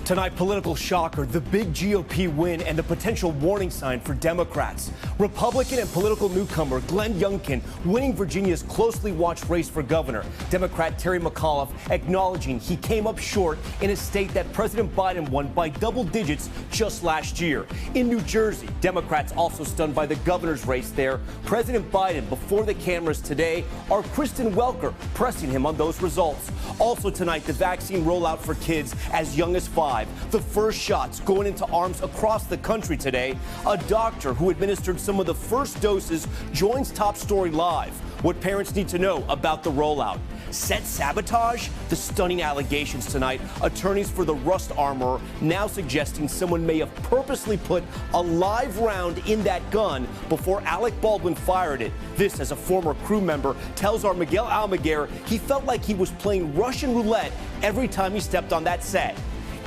Tonight, political shocker, the big GOP win and the potential warning sign for Democrats. Republican and political newcomer Glenn Youngkin winning Virginia's closely watched race for governor. Democrat Terry McAuliffe acknowledging he came up short in a state that President Biden won by double digits just last year. In New Jersey, Democrats also stunned by the governor's race there. President Biden before the cameras today are Kristen Welker pressing him on those results. Also tonight, the vaccine rollout for kids as young as 5. The first shots going into arms across the country today. A doctor who administered some of the first doses joins Top Story Live. What parents need to know about the rollout. Set sabotage? The stunning allegations tonight. Attorneys for the Rust armorer now suggesting someone may have purposely put a live round in that gun before Alec Baldwin fired it. This, as a former crew member, tells our Miguel Almaguer he felt like he was playing Russian roulette every time he stepped on that set.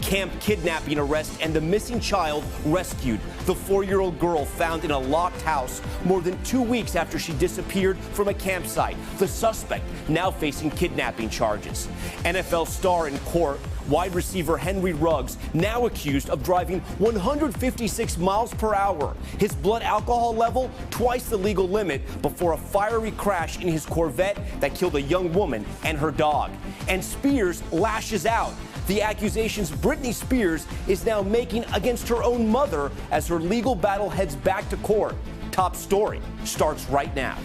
Camp kidnapping arrest and the missing child rescued. The 4-year-old girl found in a locked house more than 2 weeks after she disappeared from a campsite. The suspect now facing kidnapping charges. NFL star in court. Wide receiver Henry Ruggs now accused of driving 156 miles per hour. His blood alcohol level twice the legal limit before a fiery crash in his Corvette that killed a young woman and her dog. And Spears lashes out. The accusations Britney Spears is now making against her own mother as her legal battle heads back to court. Top Story starts right now.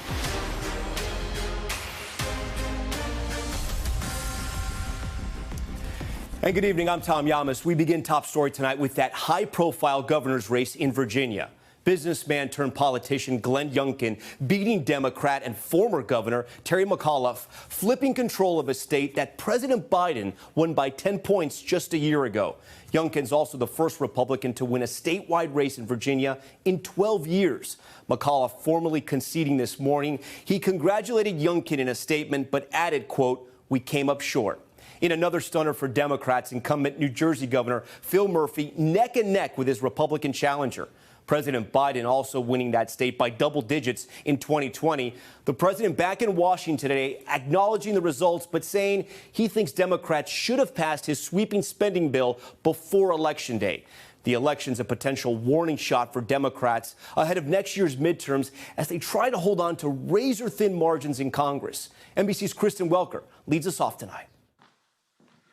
And good evening, I'm Tom Llamas. We begin Top Story tonight with that high-profile governor's race in Virginia. Businessman turned politician Glenn Youngkin beating Democrat and former governor Terry McAuliffe, flipping control of a state that President Biden won by 10 points just a year ago. Youngkin's also the first Republican to win a statewide race in Virginia in 12 years. McAuliffe formally conceding this morning. He congratulated Youngkin in a statement, but added, quote, "We came up short." In another stunner for Democrats, incumbent New Jersey Governor Phil Murphy neck and neck with his Republican challenger. President Biden also winning that state by double digits in 2020. The president back in Washington today acknowledging the results, but saying he thinks Democrats should have passed his sweeping spending bill before Election Day. The election's a potential warning shot for Democrats ahead of next year's midterms as they try to hold on to razor-thin margins in Congress. NBC's Kristen Welker leads us off tonight.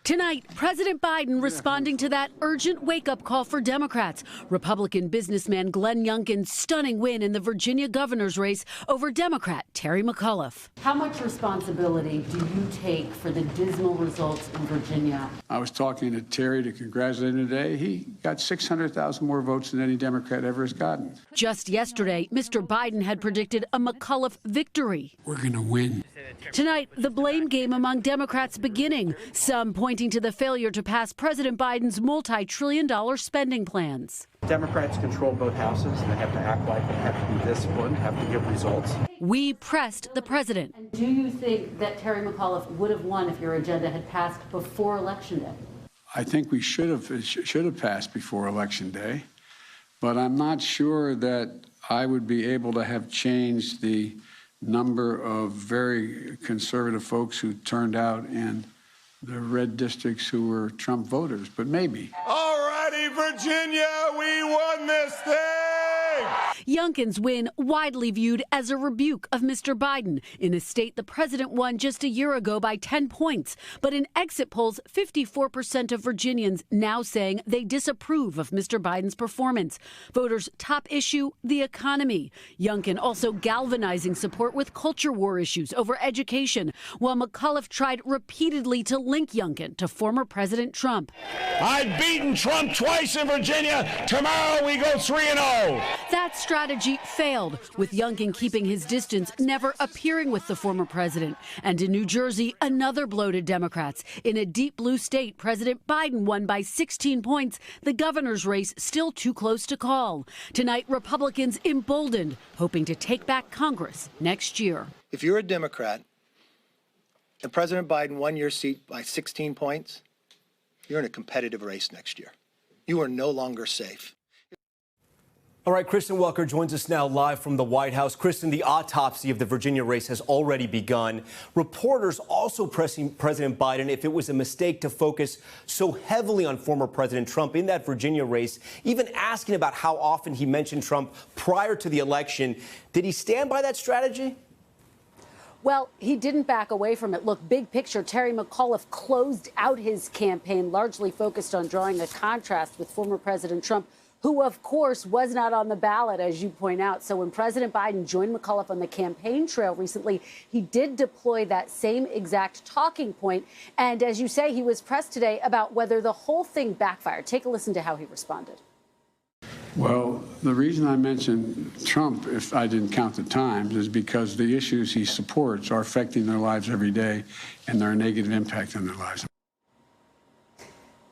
Tonight, President Biden responding to that urgent wake-up call for Democrats. Republican businessman Glenn Youngkin's stunning win in the Virginia governor's race over Democrat Terry McAuliffe. How much responsibility do you take for the dismal results in Virginia? I was talking to Terry to congratulate him today. He got 600,000 more votes than any Democrat ever has gotten. Just yesterday, Mr. Biden had predicted a McAuliffe victory. We're going to win. Tonight, the blame game among Democrats beginning, some pointing to the failure to pass President Biden's multi-trillion-dollar spending plans. Democrats control both houses, and they have to act like they have to be disciplined, have to give results. We pressed the president. And do you think that Terry McAuliffe would have won if your agenda had passed before Election Day? I think we should have passed before Election Day, but I'm not sure that I would be able to have changed the number of very conservative folks who turned out in the red districts who were Trump voters, but maybe. All righty, Virginia, we won this thing! Youngkin's win widely viewed as a rebuke of Mr. Biden in a state the president won just a year ago by 10 points. But in exit polls, 54% of Virginians now saying they disapprove of Mr. Biden's performance. Voters' top issue, the economy. Youngkin also galvanizing support with culture war issues over education, while McAuliffe tried repeatedly to link Youngkin to former President Trump. I've beaten Trump twice in Virginia. Tomorrow we go 3-0. That strategy failed, with Youngkin keeping his distance, never appearing with the former president. And in New Jersey, another blow to Democrats. In a deep blue state, President Biden won by 16 points. The governor's race still too close to call. Tonight, Republicans emboldened, hoping to take back Congress next year. If you're a Democrat and President Biden won your seat by 16 points, you're in a competitive race next year. You are no longer safe. All right, Kristen Welker joins us now live from the White House. Kristen, the autopsy of the Virginia race has already begun. Reporters also pressing President Biden if it was a mistake to focus so heavily on former President Trump in that Virginia race, even asking about how often he mentioned Trump prior to the election. Did he stand by that strategy? Well, he didn't back away from it. Look, big picture, Terry McAuliffe closed out his campaign, largely focused on drawing a contrast with former President Trump, who, of course, was not on the ballot, as you point out. So when President Biden joined McAuliffe on the campaign trail recently, he did deploy that same exact talking point. And as you say, he was pressed today about whether the whole thing backfired. Take a listen to how he responded. Well, the reason I mentioned Trump, if I didn't count the times, is because the issues he supports are affecting their lives every day, and they're a negative impact on their lives.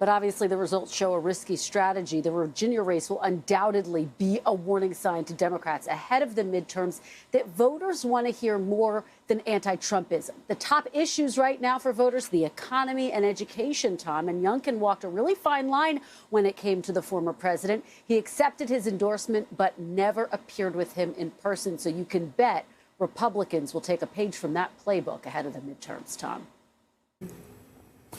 But obviously, the results show a risky strategy. The Virginia race will undoubtedly be a warning sign to Democrats ahead of the midterms that voters want to hear more than anti-Trumpism. The top issues right now for voters, the economy and education, Tom. And Youngkin walked a really fine line when it came to the former president. He accepted his endorsement, but never appeared with him in person. So you can bet Republicans will take a page from that playbook ahead of the midterms, Tom.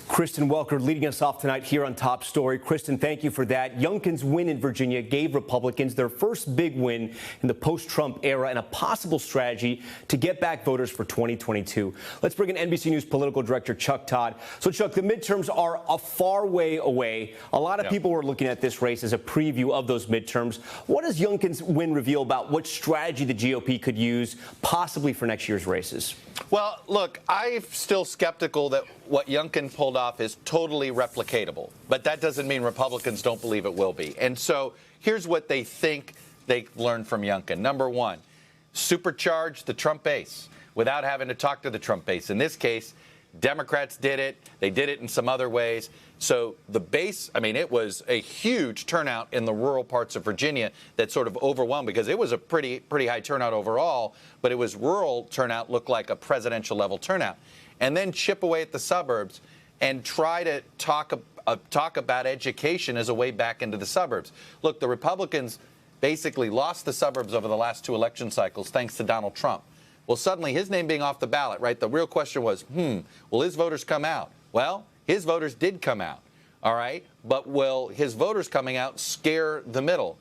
Kristen Welker leading us off tonight here on Top Story. Kristen, thank you for that. Youngkin's win in Virginia gave Republicans their first big win in the post-Trump era and a possible strategy to get back voters for 2022. Let's bring in NBC News political director Chuck Todd. So, Chuck, the midterms are a far way away. A lot of people were looking at this race as a preview of those midterms. What does Youngkin's win reveal about what strategy the GOP could use possibly for next year's races? Well, look, I'm still skeptical that what Youngkin pulled off is totally replicatable. But that doesn't mean Republicans don't believe it will be. And so here's what they think they learned from Youngkin. Number one, supercharge the Trump base without having to talk to the Trump base. In this case, Democrats did it. They did it in some other ways. So the base, I mean, it was a huge turnout in the rural parts of Virginia that sort of overwhelmed, because it was a pretty high turnout overall, but it was rural turnout looked like a presidential level turnout. And then chip away at the suburbs and try to talk about education as a way back into the suburbs. Look, the Republicans basically lost the suburbs over the last two election cycles thanks to Donald Trump. Well, suddenly his name being off the ballot, right? The real question was, will his voters come out? Well, his voters did come out, all right? But will his voters coming out scare the middle?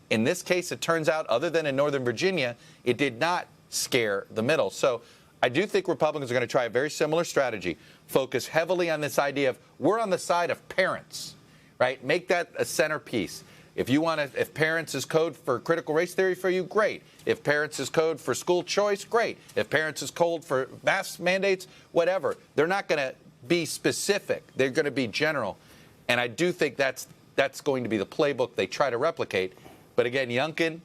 In this case, it turns out, other than in Northern Virginia, it did not scare the middle. So I do think Republicans are going to try a very similar strategy, focus heavily on this idea of we're on the side of parents, right? Make that a centerpiece. If you want to, if parents is code for critical race theory for you, great. If parents is code for school choice, great. If parents is code for mask mandates, whatever. They're not going to be specific. They're going to be general. And I do think that's going to be the playbook they try to replicate. But again, Youngkin,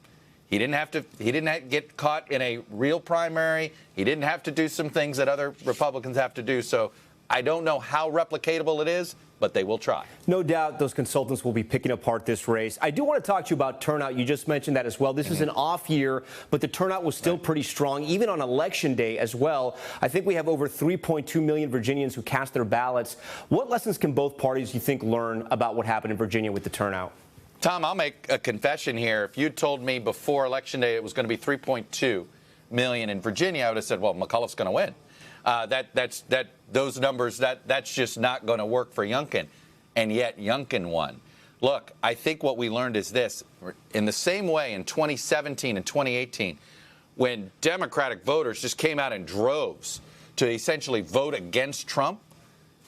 he didn't get caught in a real primary. He didn't have to do some things that other Republicans have to do. So I don't know how replicatable it is, but they will try. No doubt those consultants will be picking apart this race. I do want to talk to you about turnout. You just mentioned that as well. This is an off year, but the turnout was still pretty strong, even on Election Day as well. I think we have over 3.2 million Virginians who cast their ballots. What lessons can both parties, you think, learn about what happened in Virginia with the turnout? Tom, I'll make a confession here. If you told me before Election Day it was going to be 3.2 million in Virginia, I would have said, well, McAuliffe's going to win. Those numbers, that's just not going to work for Youngkin. And yet Youngkin won. Look, I think what we learned is this. In the same way in 2017 and 2018, when Democratic voters just came out in droves to essentially vote against Trump,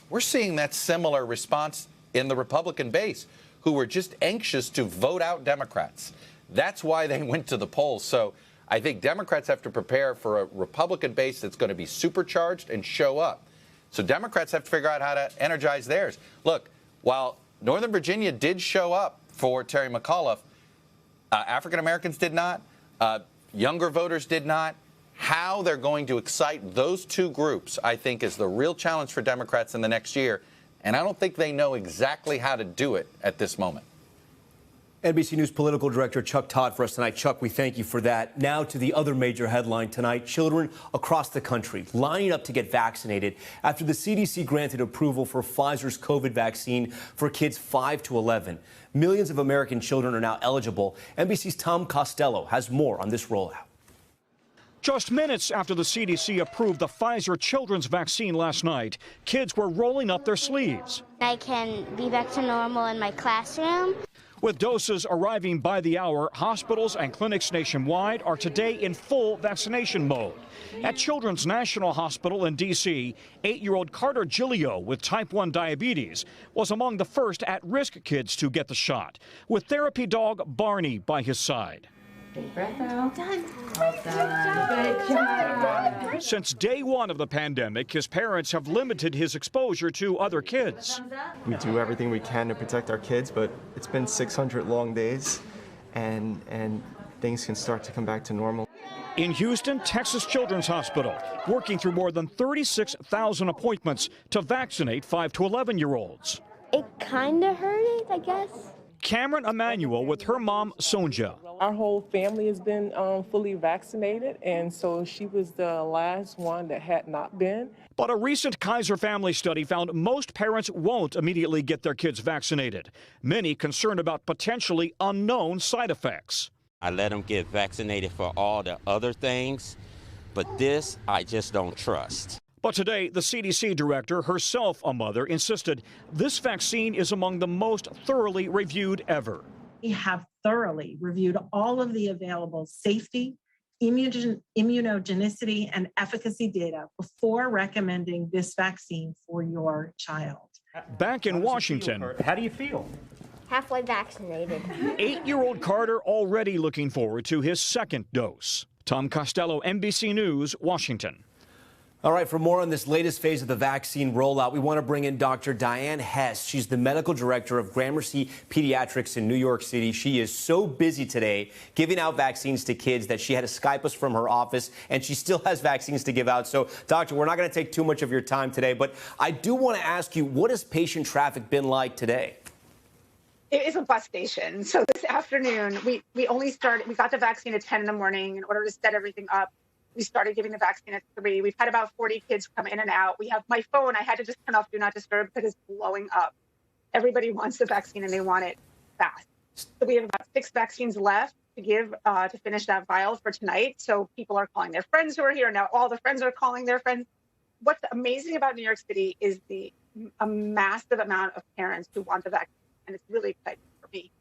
we're seeing that similar response in the Republican base, who were just anxious to vote out Democrats. That's why they went to the polls. So I think Democrats have to prepare for a Republican base that's going to be supercharged and show up. So Democrats have to figure out how to energize theirs. Look, while Northern Virginia did show up for Terry McAuliffe, African Americans did not, younger voters did not. How they're going to excite those two groups, I think, is the real challenge for Democrats in the next year. And I don't think they know exactly how to do it at this moment. NBC News political director Chuck Todd for us tonight. Chuck, we thank you for that. Now to the other major headline tonight. Children across the country lining up to get vaccinated after the CDC granted approval for Pfizer's COVID vaccine for kids 5 to 11. Millions of American children are now eligible. NBC's Tom Costello has more on this rollout. Just minutes after the CDC approved the Pfizer children's vaccine last night, kids were rolling up their sleeves. I can be back to normal in my classroom. With doses arriving by the hour, hospitals and clinics nationwide are today in full vaccination mode. At Children's National Hospital in D.C., 8-year-old Carter Giglio with type 1 diabetes was among the first at-risk kids to get the shot, with therapy dog Barney by his side. Big breath out. Done. Well done. Good job. Since day one of the pandemic, his parents have limited his exposure to other kids. We do everything we can to protect our kids, but it's been 600 long days, and things can start to come back to normal. In Houston, Texas Children's Hospital, working through more than 36,000 appointments to vaccinate 5 to 11-year-olds. It kind of hurted, I guess. Cameron Emanuel with her mom, Sonja. Our whole family has been fully vaccinated, and so she was the last one that had not been. But a recent Kaiser family study found most parents won't immediately get their kids vaccinated, many concerned about potentially unknown side effects. I let them get vaccinated for all the other things, but this I just don't trust. But today, the CDC director, herself a mother, insisted this vaccine is among the most thoroughly reviewed ever. We have thoroughly reviewed all of the available safety, immunogenicity, and efficacy data before recommending this vaccine for your child. Back in Washington, how do you feel? Halfway vaccinated. 8-year-old Carter already looking forward to his second dose. Tom Costello, NBC News, Washington. All right, for more on this latest phase of the vaccine rollout, we want to bring in Dr. Diane Hess. She's the medical director of Gramercy Pediatrics in New York City. She is so busy today giving out vaccines to kids that she had to Skype us from her office, and she still has vaccines to give out. So, Doctor, we're not going to take too much of your time today, but I do want to ask you, what has patient traffic been like today? It is a bus station. So this afternoon, we got the vaccine at 10 in the morning in order to set everything up. We started giving the vaccine at 3. We've had about 40 kids come in and out. We have my phone. I had to just turn off Do Not Disturb because it's blowing up. Everybody wants the vaccine and they want it fast. So we have about 6 vaccines left to give to finish that vial for tonight. So people are calling their friends who are here. Now all the friends are calling their friends. What's amazing about New York City is a massive amount of parents who want the vaccine. And it's really exciting for me.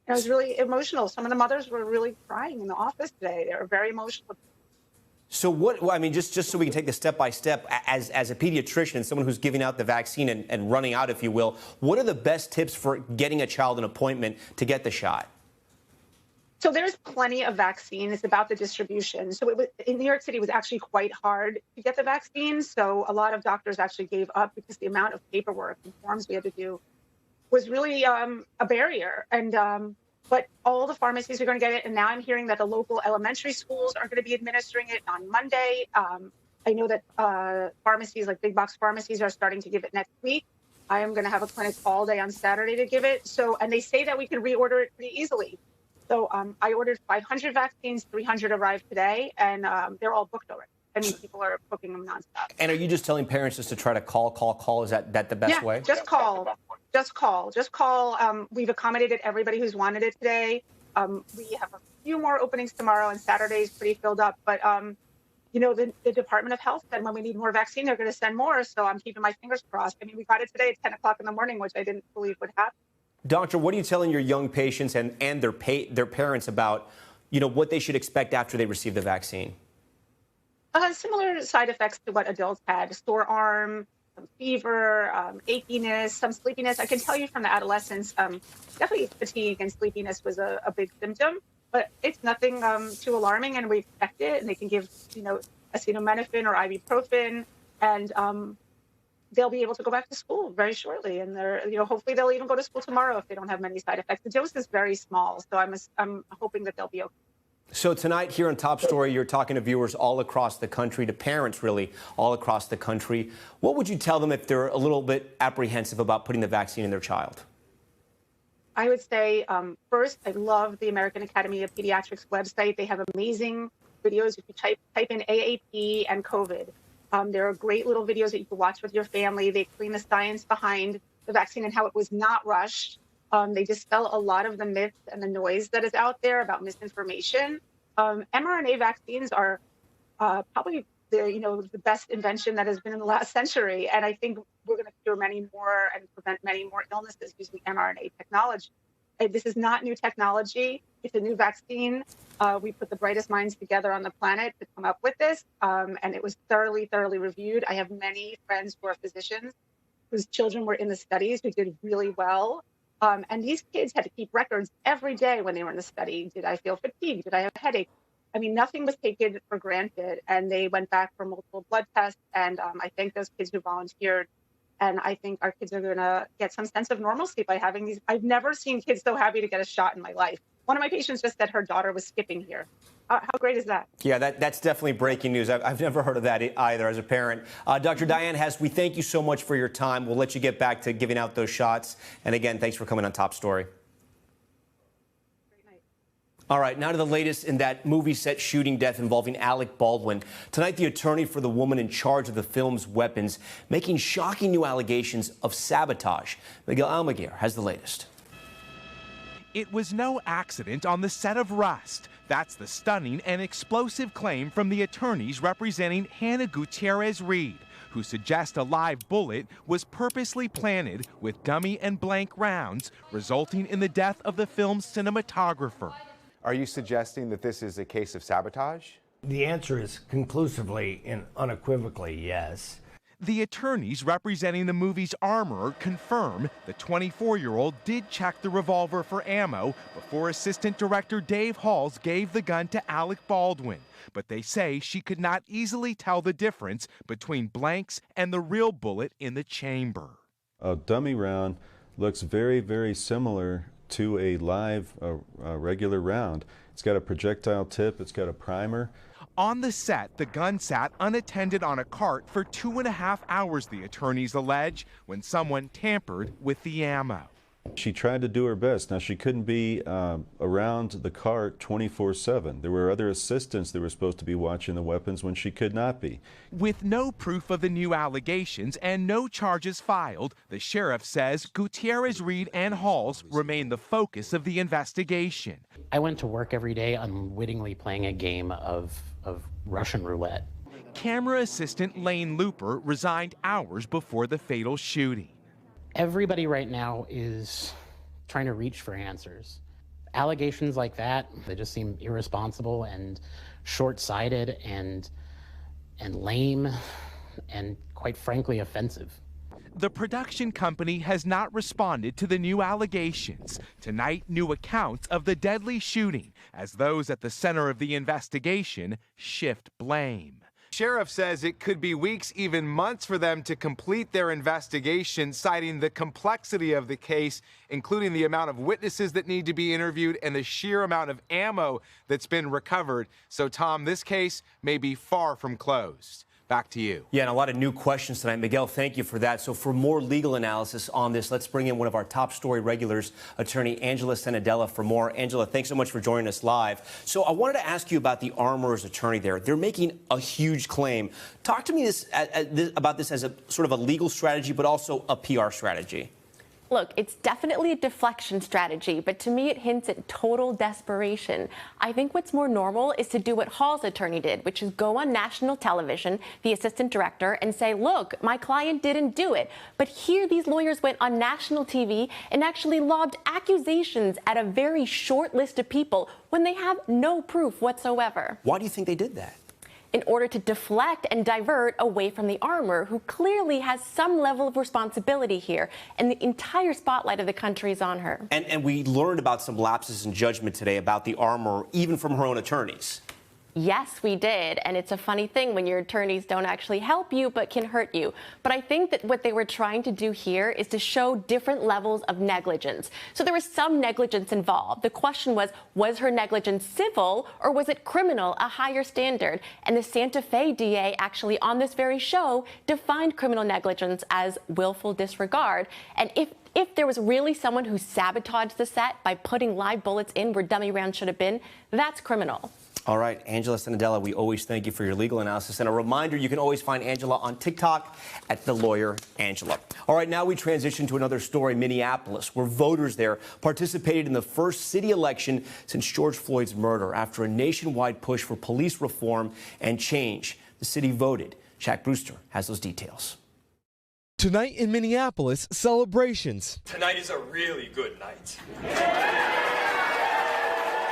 And it was really emotional. Some of the mothers were really crying in the office today. They were very emotional. So just so we can take this step by step, as a pediatrician, someone who's giving out the vaccine and running out, if you will, what are the best tips for getting a child an appointment to get the shot? So there's plenty of vaccine. It's about the distribution. So in New York City, it was actually quite hard to get the vaccine. So a lot of doctors actually gave up because the amount of paperwork and forms we had to do was really a barrier. But all the pharmacies are going to get it. And now I'm hearing that the local elementary schools are going to be administering it on Monday. I know that pharmacies like big box pharmacies are starting to give it next week. I am going to have a clinic all day on Saturday to give it. And they say that we can reorder it pretty easily. So I ordered 500 vaccines, 300 arrived today, and they're all booked already. I mean, people are booking them nonstop. And are you just telling parents just to try to call? Is that the best way? Just call. We've accommodated everybody who's wanted it today. We have a few more openings tomorrow, and Saturday's pretty filled up. But, the Department of Health said when we need more vaccine, they're going to send more. So I'm keeping my fingers crossed. I mean, we got it today at 10 o'clock in the morning, which I didn't believe would happen. Doctor, what are you telling your young patients and their parents about, what they should expect after they receive the vaccine? Similar side effects to what adults had: sore arm, some fever, achiness, some sleepiness. I can tell you from the adolescents, definitely fatigue and sleepiness was a big symptom, but it's nothing too alarming, and we expect it. And they can give, acetaminophen or ibuprofen, and they'll be able to go back to school very shortly. And hopefully they'll even go to school tomorrow if they don't have many side effects. The dose is very small, so I'm hoping that they'll be okay. So tonight here on Top Story, you're talking to viewers all across the country, to parents really all across the country. What would you tell them if they're a little bit apprehensive about putting the vaccine in their child? I would say, first, I love the American Academy of Pediatrics website. They have amazing videos. If you type in AAP and COVID, there are great little videos that you can watch with your family. They explain the science behind the vaccine and how it was not rushed. They dispel a lot of the myths and the noise that is out there about misinformation. mRNA vaccines are probably the best invention that has been in the last century. And I think we're going to cure many more and prevent many more illnesses using mRNA technology. This is not new technology. It's a new vaccine. We put the brightest minds together on the planet to come up with this. And it was thoroughly reviewed. I have many friends who are physicians whose children were in the studies who did really well. And these kids had to keep records every day when they were in the study. Did I feel fatigued? Did I have a headache? I mean, nothing was taken for granted. And they went back for multiple blood tests. And I thank those kids who volunteered. And I think our kids are going to get some sense of normalcy by having these. I've never seen kids so happy to get a shot in my life. One of my patients just said her daughter was skipping here. How great is that? Yeah, that's definitely breaking news. I've never heard of that either as a parent. Dr. Diane Hess, we thank you so much for your time. We'll let you get back to giving out those shots. And again, thanks for coming on Top Story. All right, now to the latest in that movie set shooting death involving Alec Baldwin. Tonight, the attorney for the woman in charge of the film's weapons making shocking new allegations of sabotage. Miguel Almaguer has the latest. It was no accident on the set of Rust. That's the stunning and explosive claim from the attorneys representing Hannah Gutierrez-Reed, who suggest a live bullet was purposely planted with dummy and blank rounds, resulting in the death of the film's cinematographer. Are you suggesting that this is a case of sabotage? The answer is conclusively and unequivocally yes. The attorneys representing the movie's armorer confirm the 24-year-old did check the revolver for ammo before Assistant Director Dave Halls gave the gun to Alec Baldwin. But they say she could not easily tell the difference between blanks and the real bullet in the chamber. A dummy round looks very, very similar to a live, regular round. It's got a projectile tip, it's got a primer. On the set, the gun sat unattended on a cart for 2.5 hours, the attorneys allege, when someone tampered with the ammo. She tried to do her best. Now, she couldn't be around the cart 24/7. There were other assistants that were supposed to be watching the weapons when she could not be. With no proof of the new allegations and no charges filed, the sheriff says Gutierrez-Reed and Halls remain the focus of the investigation. I went to work every day unwittingly playing a game of Russian roulette. Camera assistant Lane Looper resigned hours before the fatal shooting. Everybody right now is trying to reach for answers. Allegations like that, they just seem irresponsible and short-sighted and lame and, quite frankly, offensive. The production company has not responded to the new allegations. Tonight, new accounts of the deadly shooting as those at the center of the investigation shift blame. Sheriff says it could be weeks, even months, for them to complete their investigation, citing the complexity of the case, including the amount of witnesses that need to be interviewed and the sheer amount of ammo that's been recovered. So, Tom, this case may be far from closed. Back to you. Yeah, and a lot of new questions tonight. Miguel, thank you for that. So for more legal analysis on this, let's bring in one of our top story regulars, attorney Angela Senadella, for more. Angela, thanks so much for joining us live. So I wanted to ask you about the armorer's attorney there. They're making a huge claim. Talk to me about this as a sort of a legal strategy, but also a PR strategy. Look, it's definitely a deflection strategy, but to me it hints at total desperation. I think what's more normal is to do what Hall's attorney did, which is go on national television, the assistant director, and say, look, my client didn't do it. But here these lawyers went on national TV and actually lobbed accusations at a very short list of people when they have no proof whatsoever. Why do you think they did that? In order to deflect and divert away from the armorer, who clearly has some level of responsibility here, and the entire spotlight of the country is on her. And we learned about some lapses in judgment today about the armorer, even from her own attorneys. Yes, we did. And it's a funny thing when your attorneys don't actually help you but can hurt you. But I think that what they were trying to do here is to show different levels of negligence. So there was some negligence involved. The question was her negligence civil or was it criminal, a higher standard? And the Santa Fe DA actually on this very show defined criminal negligence as willful disregard. And if there was really someone who sabotaged the set by putting live bullets in where dummy rounds should have been, that's criminal. All right, Angela Stenadella, we always thank you for your legal analysis. And a reminder, you can always find Angela on TikTok at The Lawyer Angela. All right, now we transition to another story, Minneapolis, where voters there participated in the first city election since George Floyd's murder. After a nationwide push for police reform and change, the city voted. Shaq Brewster has those details. Tonight in Minneapolis, celebrations. Tonight is a really good night.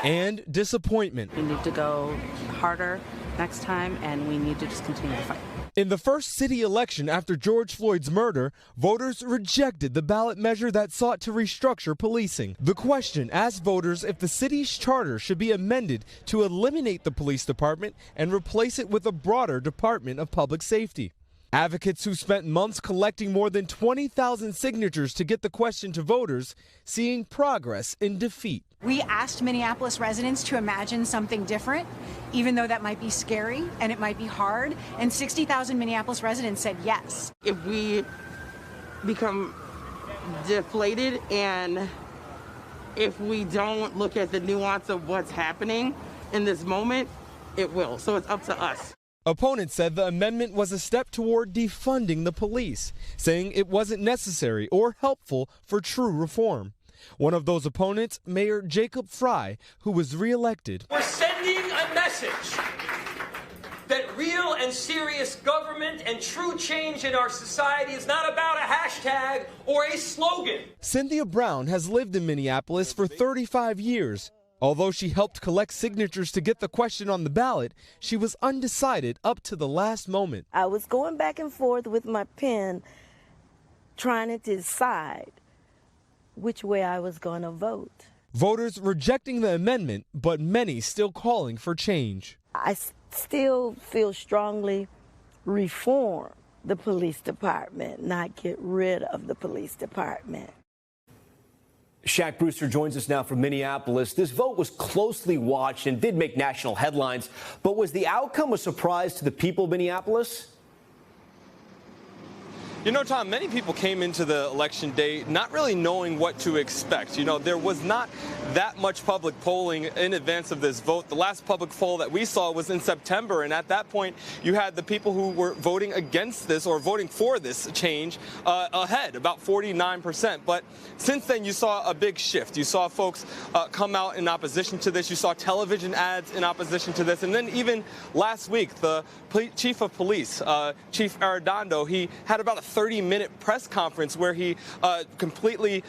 And disappointment. We need to go harder next time, and we need to just continue to fight. In the first city election after George Floyd's murder, voters rejected the ballot measure that sought to restructure policing. The question asked voters if the city's charter should be amended to eliminate the police department and replace it with a broader Department of Public Safety. Advocates who spent months collecting more than 20,000 signatures to get the question to voters, seeing progress in defeat. We asked Minneapolis residents to imagine something different, even though that might be scary and it might be hard, and 60,000 Minneapolis residents said yes. If we become deflated and if we don't look at the nuance of what's happening in this moment, it will. So it's up to us. Opponents said the amendment was a step toward defunding the police, saying it wasn't necessary or helpful for true reform. One of those opponents, Mayor Jacob Fry, who was reelected. We're sending a message that real and serious government and true change in our society is not about a hashtag or a slogan. Cynthia Brown has lived in Minneapolis for 35 years. Although she helped collect signatures to get the question on the ballot, she was undecided up to the last moment. I was going back and forth with my pen, trying to decide which way I was going to vote. Voters rejecting the amendment, but many still calling for change. I still feel strongly reform the police department, not get rid of the police department. Shaq Brewster joins us now from Minneapolis. This vote was closely watched and did make national headlines, but was the outcome a surprise to the people of Minneapolis? You know, Tom, many people came into the election day not really knowing what to expect. You know, there was not that much public polling in advance of this vote. The last public poll that we saw was in September, and at that point, you had the people who were voting against this or voting for this change ahead, about 49%. But since then, you saw a big shift. You saw folks come out in opposition to this. You saw television ads in opposition to this. And then even last week, the chief of police, Chief Arredondo, he had about a 30-minute press conference where he completely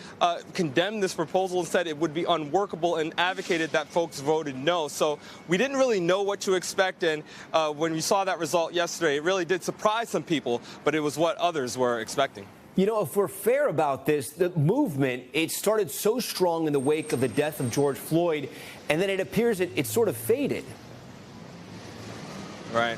condemned this proposal and said it would be unworkable and advocated that folks voted no. So we didn't really know what to expect, and when we saw that result yesterday, it really did surprise some people, but it was what others were expecting. You know, if we're fair about this, the movement, it started so strong in the wake of the death of George Floyd, and then it appears it sort of faded. Right.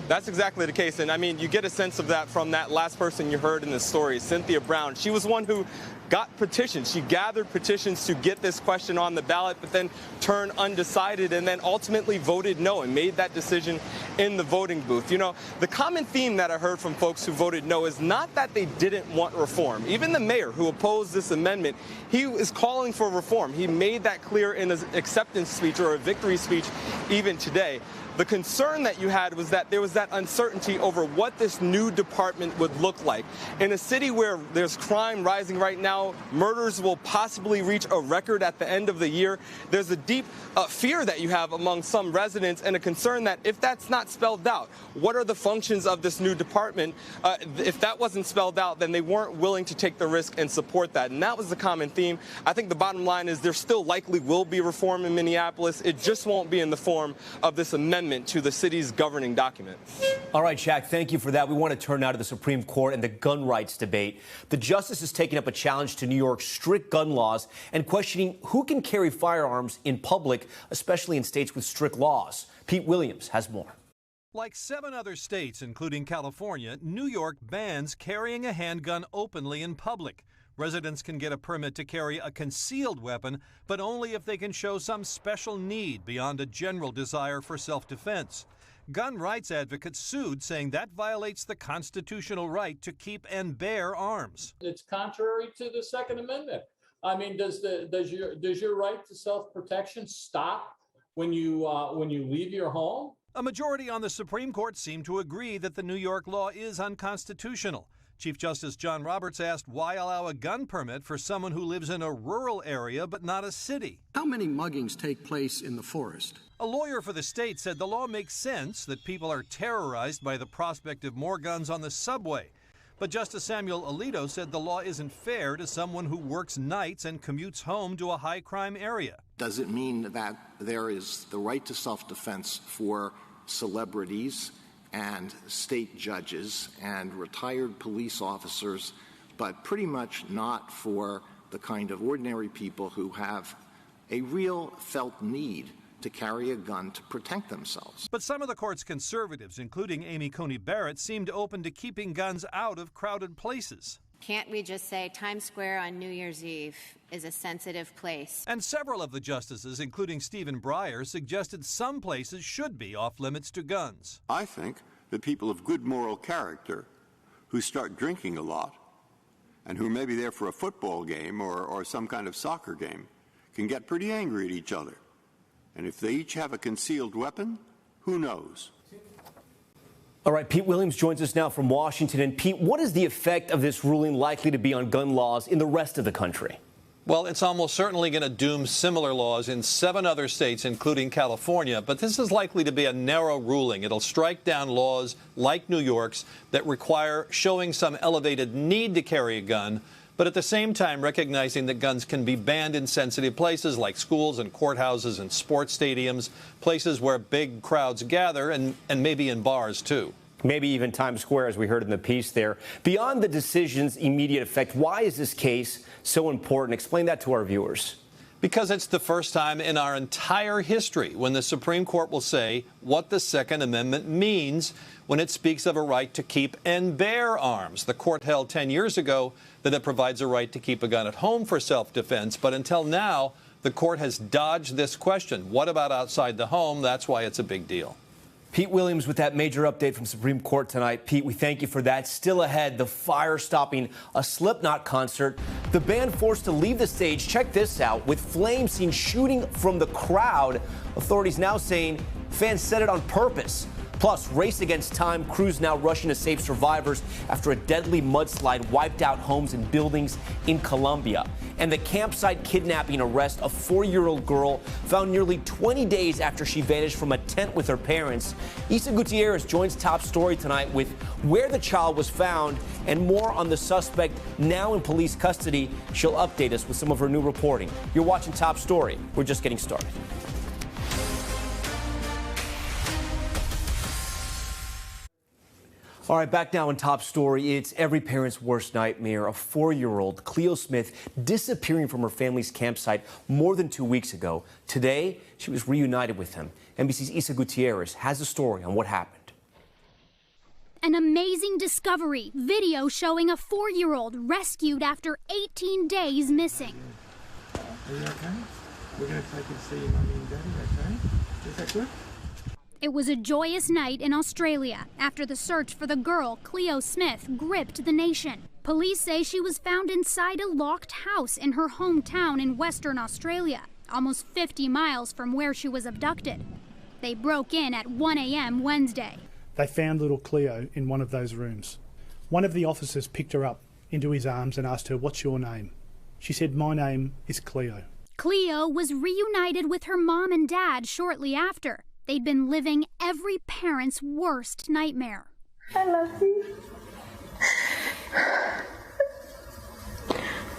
That's exactly the case. And I mean, you get a sense of that from that last person you heard in the story, Cynthia Brown. She was one who got petitions. She gathered petitions to get this question on the ballot, but then turned undecided and then ultimately voted no and made that decision in the voting booth. You know, the common theme that I heard from folks who voted no is not that they didn't want reform. Even the mayor who opposed this amendment, he is calling for reform. He made that clear in his acceptance speech or a victory speech even today. The concern that you had was that there was that uncertainty over what this new department would look like. In a city where there's crime rising right now, murders will possibly reach a record at the end of the year, there's a deep fear that you have among some residents and a concern that if that's not spelled out, what are the functions of this new department? If that wasn't spelled out, then they weren't willing to take the risk and support that. And that was the common theme. I think the bottom line is there still likely will be reform in Minneapolis. It just won't be in the form of this amendment amendment to the city's governing document. All right, Shaq, thank you for that. We want to turn now to the Supreme Court and the gun rights debate. The justice is taking up a challenge to New York's strict gun laws and questioning who can carry firearms in public, especially in states with strict laws. Pete Williams has more. Like 7 other states, including California, New York bans carrying a handgun openly in public. Residents can get a permit to carry a concealed weapon, but only if they can show some special need beyond a general desire for self-defense. Gun rights advocates sued, saying that violates the constitutional right to keep and bear arms. It's contrary to the Second Amendment. I mean, does your right to self-protection stop when you leave your home? A majority on the Supreme Court seemed to agree that the New York law is unconstitutional. Chief Justice John Roberts asked why allow a gun permit for someone who lives in a rural area but not a city. How many muggings take place in the forest? A lawyer for the state said the law makes sense, that people are terrorized by the prospect of more guns on the subway. But Justice Samuel Alito said the law isn't fair to someone who works nights and commutes home to a high-crime area. Does it mean that there is the right to self-defense for celebrities and state judges and retired police officers, but pretty much not for the kind of ordinary people who have a real felt need to carry a gun to protect themselves? But some of the court's conservatives, including Amy Coney Barrett, seemed open to keeping guns out of crowded places. Can't we just say Times Square on New Year's Eve is a sensitive place? And several of the justices, including Stephen Breyer, suggested some places should be off limits to guns. I think that people of good moral character who start drinking a lot and who may be there for a football game or some kind of soccer game can get pretty angry at each other. And if they each have a concealed weapon, who knows? All right, Pete Williams joins us now from Washington. And Pete, what is the effect of this ruling likely to be on gun laws in the rest of the country? Well, it's almost certainly going to doom similar laws in 7 other states, including California. But this is likely to be a narrow ruling. It'll strike down laws like New York's that require showing some elevated need to carry a gun, but at the same time recognizing that guns can be banned in sensitive places like schools and courthouses and sports stadiums, places where big crowds gather, and maybe in bars, too. Maybe even Times Square, as we heard in the piece there. Beyond the decision's immediate effect, why is this case so important? Explain that to our viewers. Because it's the first time in our entire history when the Supreme Court will say what the Second Amendment means when it speaks of a right to keep and bear arms. The court held 10 years ago that it provides a right to keep a gun at home for self-defense, but until now, the court has dodged this question. What about outside the home? That's why it's a big deal. Pete Williams with that major update from Supreme Court tonight. Pete, we thank you for that. Still ahead, the fire stopping a Slipknot concert. The band forced to leave the stage. Check this out. With flames seen shooting from the crowd. Authorities now saying fans set it on purpose. Plus, race against time. Crews now rushing to save survivors after a deadly mudslide wiped out homes and buildings in Colombia. And the campsite kidnapping arrest of 4-year-old girl found nearly 20 days after she vanished from a tent with her parents. Isa Gutierrez joins Top Story tonight with where the child was found and more on the suspect now in police custody. She'll update us with some of her new reporting. You're watching Top Story. We're just getting started. All right, back now in Top Story. It's every parent's worst nightmare. A 4-year-old, Cleo Smith, disappearing from her family's campsite more than 2 weeks ago. Today, she was reunited with him. NBC's Isa Gutierrez has a story on what happened. An amazing discovery. Video showing a 4-year-old rescued after 18 days missing. Are you okay? We're going to take you to see your mummy and daddy, okay? Is that good? It was a joyous night in Australia after the search for the girl, Cleo Smith, gripped the nation. Police say she was found inside a locked house in her hometown in Western Australia, almost 50 miles from where she was abducted. They broke in at 1 a.m. Wednesday. They found little Cleo in one of those rooms. One of the officers picked her up into his arms and asked her, "What's your name?" She said, "My name is Cleo." Cleo was reunited with her mom and dad shortly after. They'd been living every parent's worst nightmare. I love you.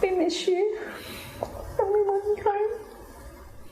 We miss you. And we want you home.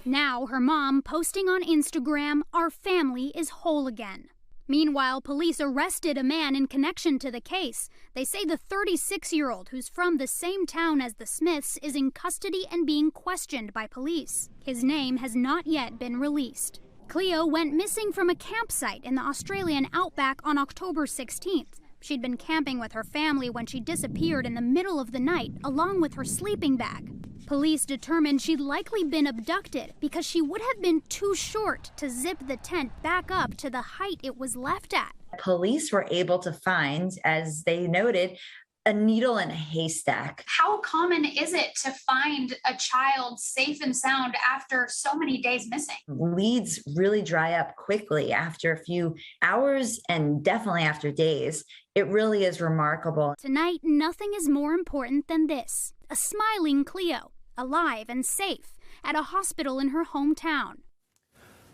Now her mom posting on Instagram, "Our family is whole again." Meanwhile, police arrested a man in connection to the case. They say the 36-year-old, who's from the same town as the Smiths, is in custody and being questioned by police. His name has not yet been released. Cleo went missing from a campsite in the Australian outback on October 16th. She'd been camping with her family when she disappeared in the middle of the night, along with her sleeping bag. Police determined she'd likely been abducted because she would have been too short to zip the tent back up to the height it was left at. Police were able to find, as they noted, a needle in a haystack. How common is it to find a child safe and sound after so many days missing? Leads really dry up quickly after a few hours and definitely after days. It really is remarkable. Tonight, nothing is more important than this: a smiling Cleo, alive and safe, at a hospital in her hometown.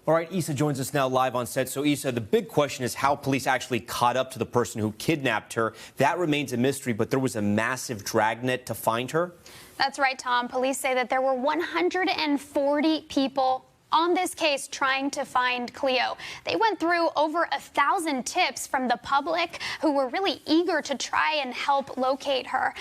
All right, Issa joins us now live on set. So, Issa, the big question is how police actually caught up to the person who kidnapped her. That remains a mystery, but there was a massive dragnet to find her. That's right, Tom. Police say that there were 140 people on this case trying to find Cleo. They went through over 1,000 tips from the public who were really eager to try and help locate her.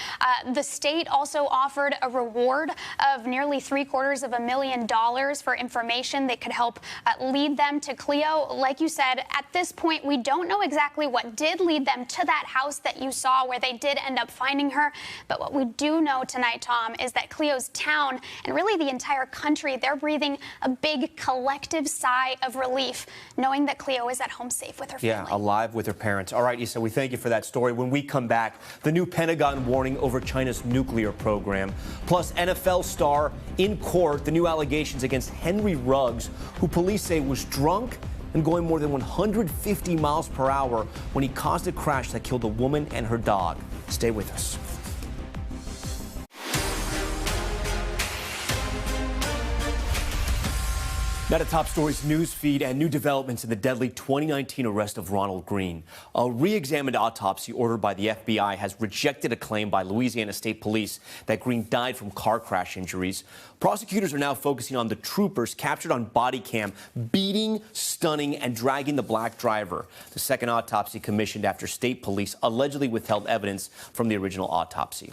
The state also offered a reward of nearly $750,000 for information that could help lead them to Cleo. Like you said, at this point, we don't know exactly what did lead them to that house that you saw where they did end up finding her. But what we do know tonight, Tom, is that Cleo's town and really the entire country, they're breathing a big collective sigh of relief, knowing that Cleo is at home safe with her family. Yeah, alive with her parents. All right, Issa, we thank you for that story. When we come back, the new Pentagon warning over China's nuclear program. Plus, NFL star in court, the new allegations against Henry Ruggs, who police say was drunk and going more than 150 miles per hour when he caused a crash that killed a woman and her dog. Stay with us. Now to top stories news feed and new developments in the deadly 2019 arrest of Ronald Green. A re-examined autopsy ordered by the FBI has rejected a claim by Louisiana State Police that Green died from car crash injuries. Prosecutors are now focusing on the troopers captured on body cam beating, stunning, and dragging the black driver. The second autopsy commissioned after state police allegedly withheld evidence from the original autopsy.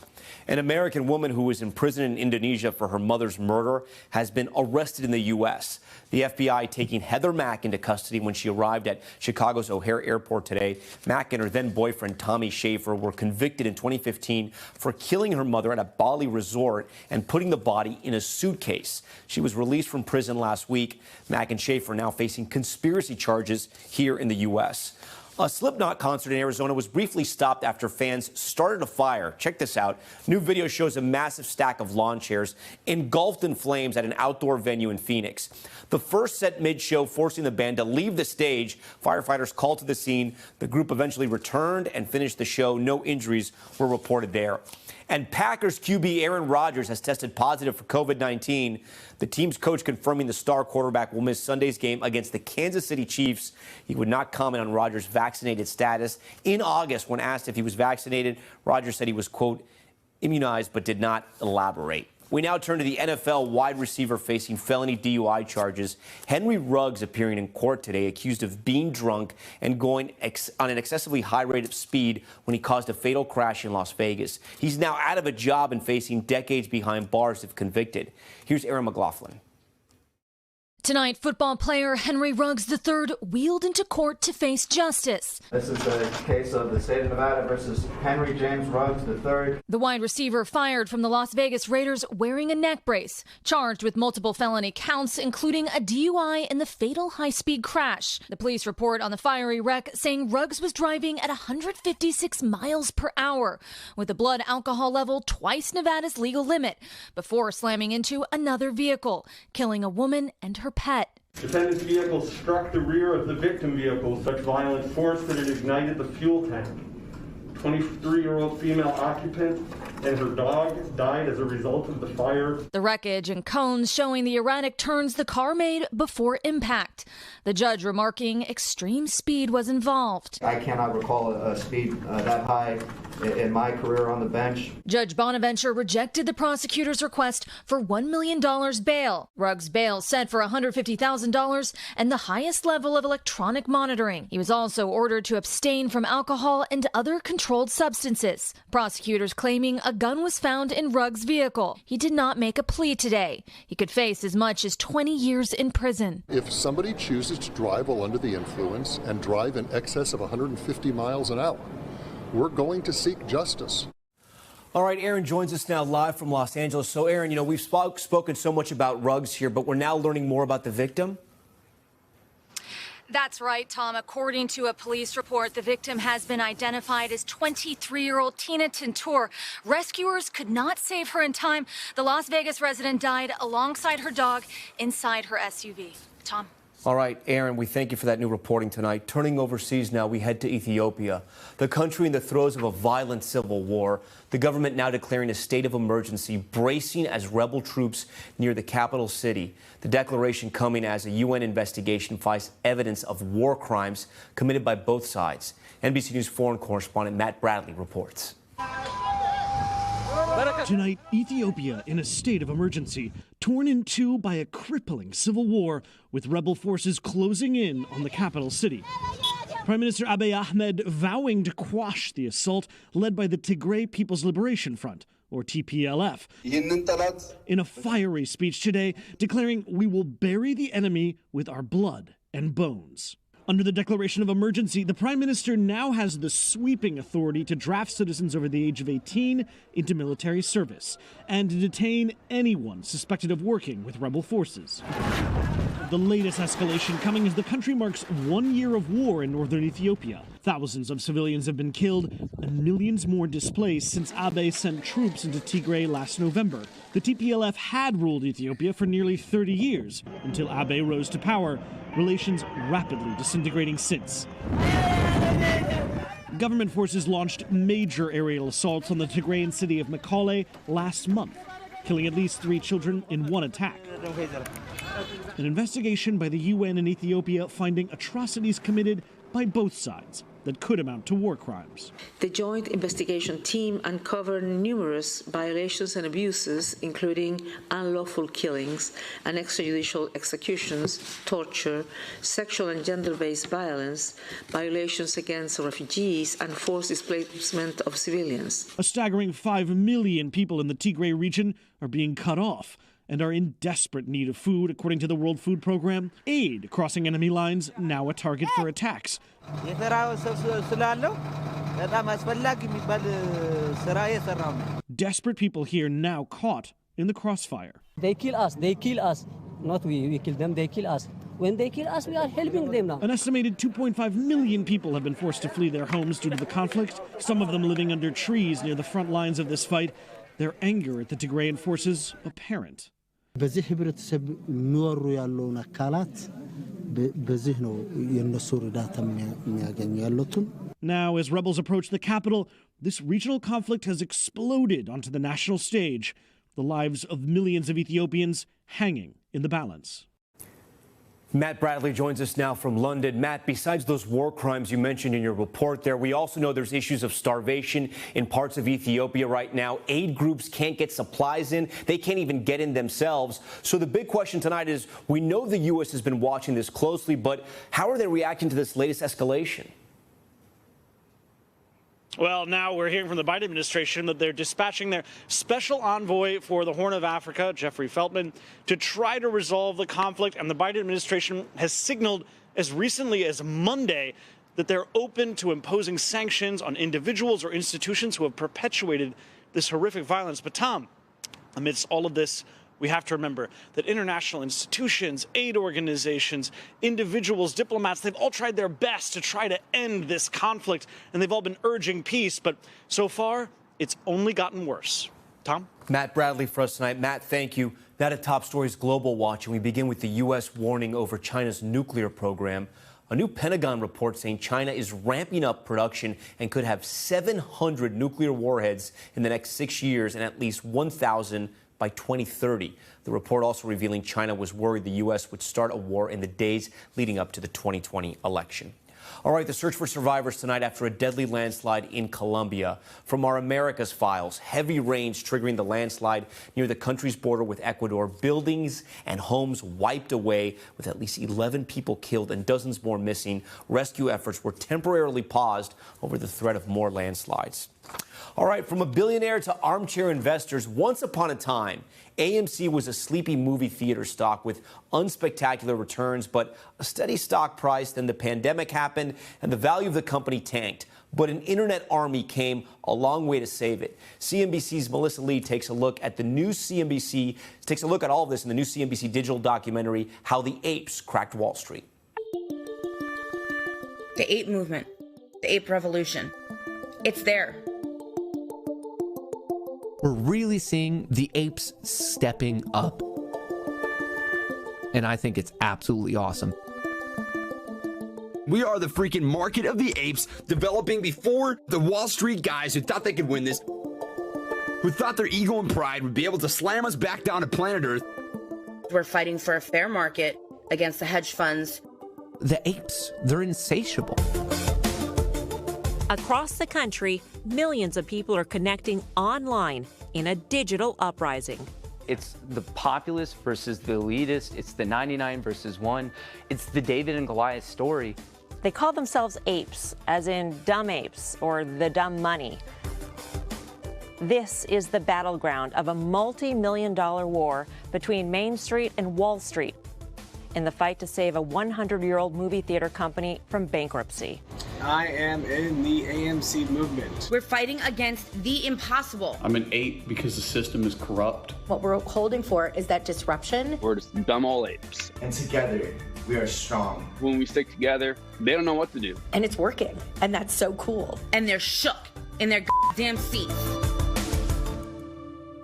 An American woman who was in prison in Indonesia for her mother's murder has been arrested in the U.S. The FBI taking Heather Mack into custody when she arrived at Chicago's O'Hare Airport today. Mack and her then-boyfriend Tommy Schaefer were convicted in 2015 for killing her mother at a Bali resort and putting the body in a suitcase. She was released from prison last week. Mack and Schaefer now facing conspiracy charges here in the U.S. A Slipknot concert in Arizona was briefly stopped after fans started a fire. Check this out. New video shows a massive stack of lawn chairs engulfed in flames at an outdoor venue in Phoenix. The first set mid-show, forcing the band to leave the stage. Firefighters called to the scene. The group eventually returned and finished the show. No injuries were reported there. And Packers QB Aaron Rodgers has tested positive for COVID-19. The team's coach confirming the star quarterback will miss Sunday's game against the Kansas City Chiefs. He would not comment on Rodgers' vaccinated status. In August, when asked if he was vaccinated, Rodgers said he was, quote, immunized, but did not elaborate. We now turn to the NFL wide receiver facing felony DUI charges. Henry Ruggs appearing in court today, accused of being drunk and going on an excessively high rate of speed when he caused a fatal crash in Las Vegas. He's now out of a job and facing decades behind bars if convicted. Here's Aaron McLaughlin. Tonight, football player Henry Ruggs III wheeled into court to face justice. This is the case of the state of Nevada versus Henry James Ruggs III. The wide receiver fired from the Las Vegas Raiders wearing a neck brace, charged with multiple felony counts, including a DUI and the fatal high-speed crash. The police report on the fiery wreck saying Ruggs was driving at 156 miles per hour, with a blood alcohol level twice Nevada's legal limit, before slamming into another vehicle, killing a woman and her pet. Defendant's vehicle struck the rear of the victim vehicle with such violent force that it ignited the fuel tank. 23-year-old female occupant and her dog died as a result of the fire. The wreckage and cones showing the erratic turns the car made before impact. The judge remarking extreme speed was involved. I cannot recall a speed that high in my career on the bench. Judge Bonaventure rejected the prosecutor's request for $1 million bail. Ruggs' bail set for $150,000 and the highest level of electronic monitoring. He was also ordered to abstain from alcohol and other controlled substances. Prosecutors claiming a gun was found in Ruggs' vehicle. He did not make a plea today. He could face as much as 20 years in prison. If somebody chooses to drive while under the influence and drive in excess of 150 miles an hour, we're going to seek justice. All right, Aaron joins us now live from Los Angeles. So, Aaron, you know, we've spoken so much about Ruggs here, but we're now learning more about the victim. That's right, Tom. According to a police report, the victim has been identified as 23-year-old Tina Tintour. Rescuers could not save her in time. The Las Vegas resident died alongside her dog inside her SUV. Tom. All right, Aaron, we thank you for that new reporting tonight. Turning overseas now, we head to Ethiopia, the country in the throes of a violent civil war. The government now declaring a state of emergency, bracing as rebel troops near the capital city. The declaration coming as a UN investigation finds evidence of war crimes committed by both sides. NBC News foreign correspondent Matt Bradley reports. Tonight, Ethiopia in a state of emergency, torn in two by a crippling civil war, with rebel forces closing in on the capital city. Prime Minister Abiy Ahmed vowing to quash the assault led by the Tigray People's Liberation Front, or TPLF, in a fiery speech today declaring we will bury the enemy with our blood and bones. Under the declaration of emergency, the Prime Minister now has the sweeping authority to draft citizens over the age of 18 into military service and to detain anyone suspected of working with rebel forces. The latest escalation coming as the country marks 1 year of war in northern Ethiopia. Thousands of civilians have been killed and millions more displaced since Abiy sent troops into Tigray last November. The TPLF had ruled Ethiopia for nearly 30 years until Abiy rose to power, relations rapidly disintegrating since. Government forces launched major aerial assaults on the Tigrayan city of Mekelle last month, killing at least 3 children in one attack. An investigation by the UN in Ethiopia finding atrocities committed by both sides that could amount to war crimes. The joint investigation team uncovered numerous violations and abuses, including unlawful killings and extrajudicial executions, torture, sexual and gender-based violence, violations against refugees, and forced displacement of civilians. A staggering 5 million people in the Tigray region are being cut off and are in desperate need of food, according to the World Food Program. Aid crossing enemy lines, now a target for attacks. Desperate people here now caught in the crossfire. They kill us. Not we kill them, they kill us. When they kill us, we are helping them now. An estimated 2.5 million people have been forced to flee their homes due to the conflict, some of them living under trees near the front lines of this fight. Their anger at the Tigrayan forces apparent. በዚህ ህብረተሰብ የሚወሩ ያለውን አካላት በዚህ ነው የነሱ እርዳታ የሚያገኙ ያሉትን. Now, as rebels approach the capital, this regional conflict has exploded onto the national stage, the lives of millions of Ethiopians hanging in the balance. Matt Bradley joins us now from London. Matt, besides those war crimes you mentioned in your report there, we also know there's issues of starvation in parts of Ethiopia right now. Aid groups can't get supplies in. They can't even get in themselves. So the big question tonight is, we know the U.S. has been watching this closely, but how are they reacting to this latest escalation? Well, now we're hearing from the Biden administration that they're dispatching their special envoy for the Horn of Africa, Jeffrey Feltman, to try to resolve the conflict. And the Biden administration has signaled as recently as Monday that they're open to imposing sanctions on individuals or institutions who have perpetuated this horrific violence. But Tom, amidst all of this, we have to remember that international institutions, aid organizations, individuals, diplomats, they've all tried their best to try to end this conflict, and they've all been urging peace. But so far, it's only gotten worse. Tom? Matt Bradley for us tonight. Matt, thank you. Now to Top Stories Global Watch, and we begin with the U.S. warning over China's nuclear program. A new Pentagon report saying China is ramping up production and could have 700 nuclear warheads in the next 6 years and at least 1,000 by 2030. The report also revealing China was worried the U.S. would start a war in the days leading up to the 2020 election. All right, the search for survivors tonight after a deadly landslide in Colombia. From our America's files, heavy rains triggering the landslide near the country's border with Ecuador. Buildings and homes wiped away with at least 11 people killed and dozens more missing. Rescue efforts were temporarily paused over the threat of more landslides. All right, from a billionaire to armchair investors, once upon a time, AMC was a sleepy movie theater stock with unspectacular returns, but a steady stock price. Then the pandemic happened and the value of the company tanked. But an internet army came a long way to save it. CNBC's Melissa Lee takes a look at all of this in the new CNBC Digital documentary, How the Apes Cracked Wall Street. The ape movement, the ape revolution, it's there. We're really seeing the apes stepping up. And I think it's absolutely awesome. We are the freaking market of the apes, developing before the Wall Street guys who thought they could win this, who thought their ego and pride would be able to slam us back down to planet Earth. We're fighting for a fair market against the hedge funds. The apes, they're insatiable. Across the country, millions of people are connecting online in a digital uprising. It's the populace versus the elitist. It's the 99 versus 1. It's the David and Goliath story. They call themselves apes, as in dumb apes or the dumb money. This is the battleground of a multi-million-dollar war between Main Street and Wall Street in the fight to save a 100-year-old movie theater company from bankruptcy. I am in the AMC movement. We're fighting against the impossible. I'm an ape because the system is corrupt. What we're holding for is that disruption. We're just dumb old apes. And together, we are strong. When we stick together, they don't know what to do. And it's working. And that's so cool. And they're shook in their damn seats.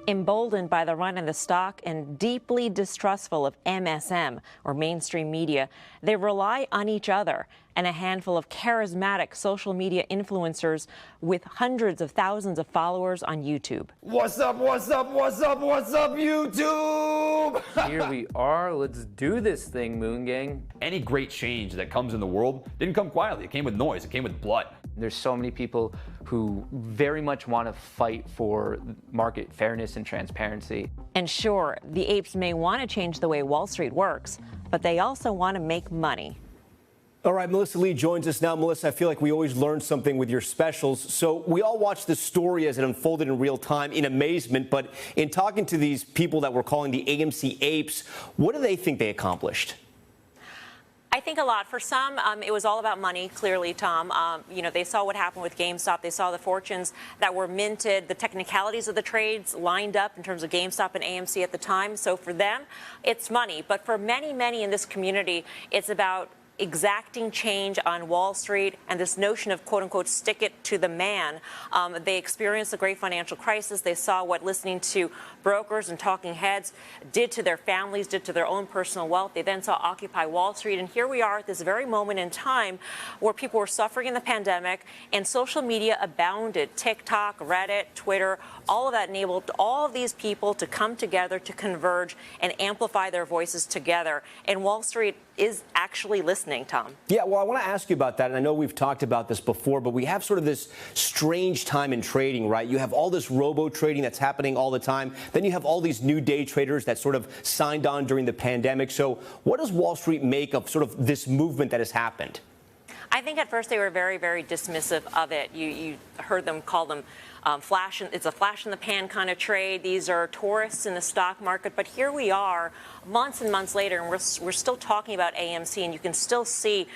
Emboldened by the run in the stock and deeply distrustful of MSM, or mainstream media, they rely on each other and a handful of charismatic social media influencers with hundreds of thousands of followers on YouTube. What's up, what's up, what's up, what's up, YouTube? Here we are. Let's do this thing, Moon Gang. Any great change that comes in the world didn't come quietly. It came with noise. It came with blood. There's so many people who very much want to fight for market fairness and transparency. And sure, the apes may want to change the way Wall Street works, but they also want to make money. All right, Melissa Lee joins us now. Melissa, I feel like we always learn something with your specials. So we all watched this story as it unfolded in real time in amazement. But in talking to these people that we're calling the AMC apes, what do they think they accomplished? I think a lot. For some, it was all about money, clearly, Tom. They saw what happened with GameStop. They saw the fortunes that were minted, the technicalities of the trades lined up in terms of GameStop and AMC at the time. So for them, it's money. But for many, many in this community, it's about exacting change on Wall Street and this notion of, quote unquote, stick it to the man. They experienced the great financial crisis. They saw what listening to brokers and talking heads did to their families, did to their own personal wealth. They then saw Occupy Wall Street. And here we are at this very moment in time where people were suffering in the pandemic and social media abounded. TikTok, Reddit, Twitter, all of that enabled all of these people to come together, to converge and amplify their voices together. And Wall Street is actually listening, Tom. Yeah, well, I want to ask you about that. And I know we've talked about this before, but we have sort of this strange time in trading, right? You have all this robo trading that's happening all the time. Then you have all these new day traders that sort of signed on during the pandemic. So what does Wall Street make of sort of this movement that has happened? I think at first they were very, very dismissive of it. You heard them call them it's a flash in the pan kind of trade. These are tourists in the stock market. But here we are months and months later, and we're still talking about AMC, and you can still see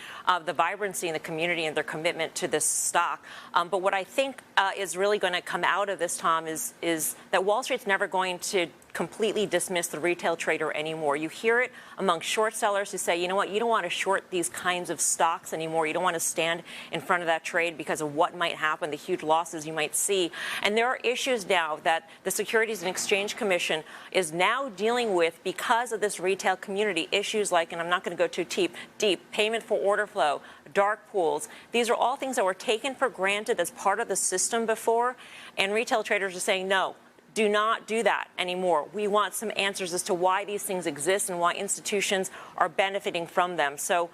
the vibrancy in the community and their commitment to this stock. But what I think is really going to come out of this, Tom, is that Wall Street's never going to completely dismiss the retail trader anymore. You hear it among short sellers who say, you know what, you don't want to short these kinds of stocks anymore. You don't want to stand in front of that trade because of what might happen, the huge losses you might see. And there are issues now that the Securities and Exchange Commission is now dealing with because of this retail community. Issues like, and I'm not going to go too deep, payment for order flow, dark pools. These are all things that were taken for granted as part of the system before. And retail traders are saying, no, do not do that anymore. We want some answers as to why these things exist and why institutions are benefiting from them. So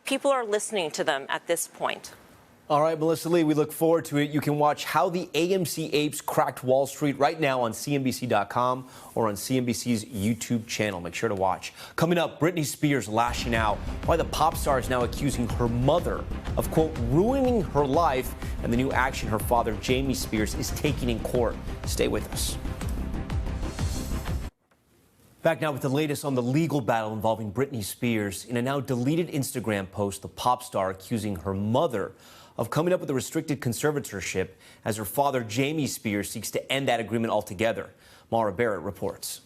people are listening to them at this point. All right, Melissa Lee, we look forward to it. You can watch How the AMC Apes Cracked Wall Street right now on CNBC.com or on CNBC's YouTube channel. Make sure to watch. Coming up, Britney Spears lashing out. Why the pop star is now accusing her mother of, quote, ruining her life, and the new action her father, Jamie Spears, is taking in court. Stay with us. Back now with the latest on the legal battle involving Britney Spears. In a now deleted Instagram post, the pop star accusing her mother of coming up with a restricted conservatorship as her father, Jamie Spears, seeks to end that agreement altogether. Mara Barrett reports.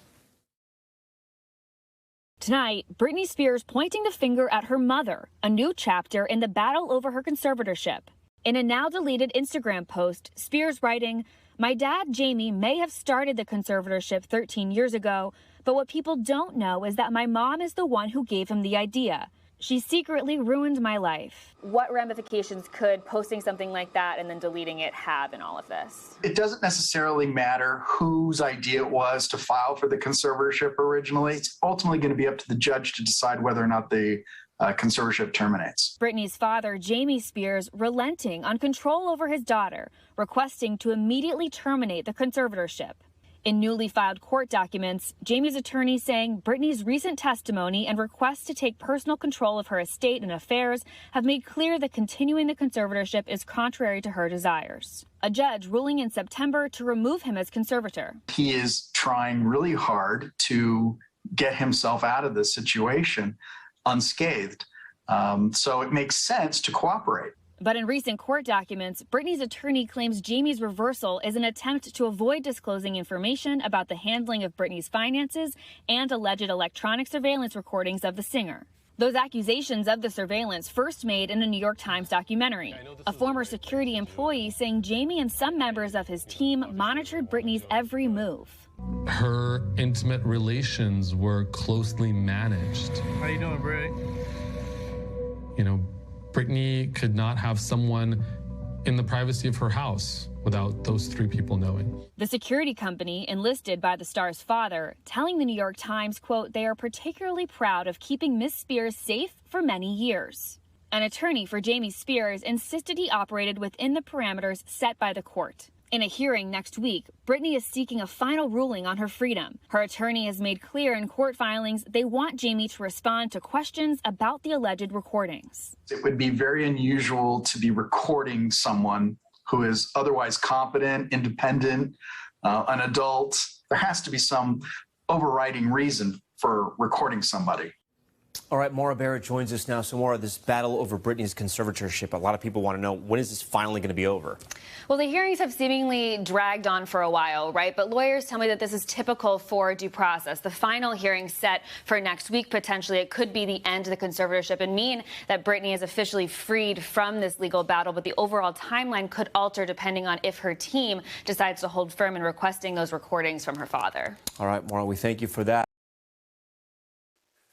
Tonight, Britney Spears pointing the finger at her mother, a new chapter in the battle over her conservatorship. In a now deleted Instagram post, Spears writing, "My dad, Jamie, may have started the conservatorship 13 years ago, but what people don't know is that my mom is the one who gave him the idea. She secretly ruined my life." What ramifications could posting something like that and then deleting it have in all of this? It doesn't necessarily matter whose idea it was to file for the conservatorship originally. It's ultimately going to be up to the judge to decide whether or not the conservatorship terminates. Britney's father, Jamie Spears, relenting on control over his daughter, requesting to immediately terminate the conservatorship. In newly filed court documents, Jamie's attorney saying Britney's recent testimony and request to take personal control of her estate and affairs have made clear that continuing the conservatorship is contrary to her desires. A judge ruling in September to remove him as conservator. He is trying really hard to get himself out of this situation unscathed. So it makes sense to cooperate. But in recent court documents, Britney's attorney claims Jamie's reversal is an attempt to avoid disclosing information about the handling of Britney's finances and alleged electronic surveillance recordings of the singer. Those accusations of the surveillance first made in a New York Times documentary. A former security employee saying Jamie and some members of his team monitored Britney's every move. Her intimate relations were closely managed. How you doing, Britt? You know, Britney could not have someone in the privacy of her house without those three people knowing. The security company, enlisted by the star's father, telling the New York Times, quote, they are particularly proud of keeping Miss Spears safe for many years. An attorney for Jamie Spears insisted he operated within the parameters set by the court. In a hearing next week, Britney is seeking a final ruling on her freedom. Her attorney has made clear in court filings they want Jamie to respond to questions about the alleged recordings. It would be very unusual to be recording someone who is otherwise competent, independent, an adult. There has to be some overriding reason for recording somebody. All right, Maura Barrett joins us now. So, Maura, this battle over Britney's conservatorship, a lot of people want to know, when is this finally going to be over? Well, the hearings have seemingly dragged on for a while, right? But lawyers tell me that this is typical for due process. The final hearing set for next week, potentially, it could be the end of the conservatorship and mean that Britney is officially freed from this legal battle. But the overall timeline could alter depending on if her team decides to hold firm in requesting those recordings from her father. All right, Maura, we thank you for that.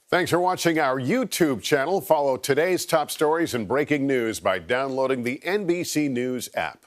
Thanks for watching our YouTube channel. Follow today's top stories and breaking news by downloading the NBC News app.